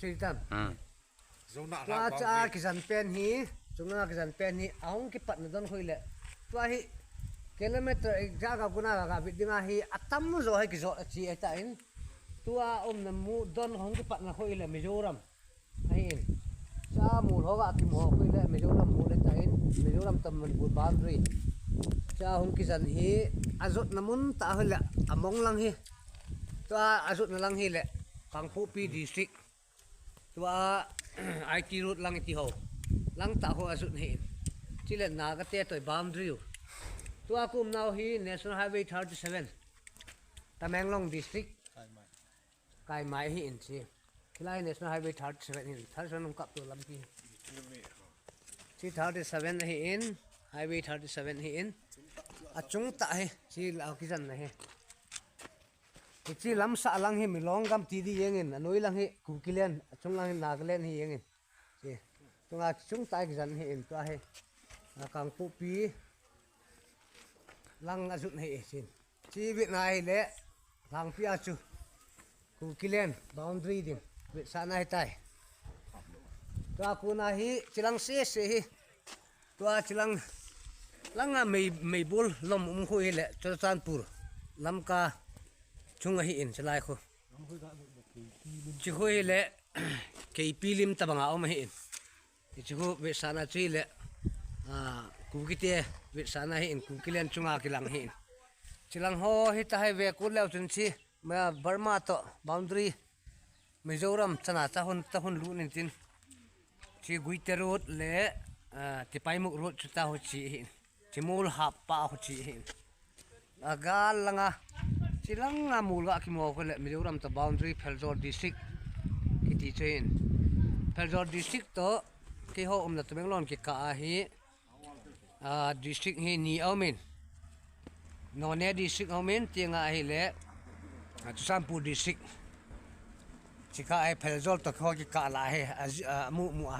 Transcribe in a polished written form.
3 tam zona tua cha ki zan pen hi chunga ki zan pen hi ahong ki pat na don khoile tua hi kilometer ja ga guna ga bidinga hi atam zo hai ki zo chi eta in tua na mu don hong ki pat na khoile Mizoram ai in cha mu hoga ki mo khoile Mizoram mu le ta in Mizoram tam Manipur boundary cha hong ki zan hi azot namun ta hole among lang hi tua azot na lang hi le Kangpu Pi district tua IT road lang ti ho lang ta ho azut hi chile na ga te toy boundary tua kum now hi National Highway 37 Tamenglong district kai mai hi in chi khilai National Highway 37 in 37 kap to lam ki 37 hi in Highway 37 hi in achung ta hi chi la ki jan na hi chi lam sa lang hi milong gam ti di yengin anoi lang hi kukilen achung lang Nagaland hi yengin chi tunga chung ta ki jan hi in to hi Kangpu Pi lang azut hi sin chi bit nai le lang pi achu kukilen boundary din bit sana hi tai to ku na hi chilang se hi to chilang langa mei bul lom khu hi le Churachandpur lamka chunga hi in chalai kho chi hui le KP lim tabanga om hi in chi hu ve sana chi le kukite ve sana hi in kukilen chunga kilang hi in chilang ho hi ta hai ve ku lew chun chi ma Burma to boundary Mizoram chana ta hun lu nin tin chi Guite road le Tipaimuk road chuta ho chi hi chimul hap pa ho chi hi agal langa chilang amulga ki mo ko le Mizoram to boundary Phelzor district ki ti chain Phelzor district to ki ho na Tamenglong ki ka hi district hi ni aumin None district aumin tinga hi le Churachandpur district chika ai Phelzor to kho ki ka la he mu a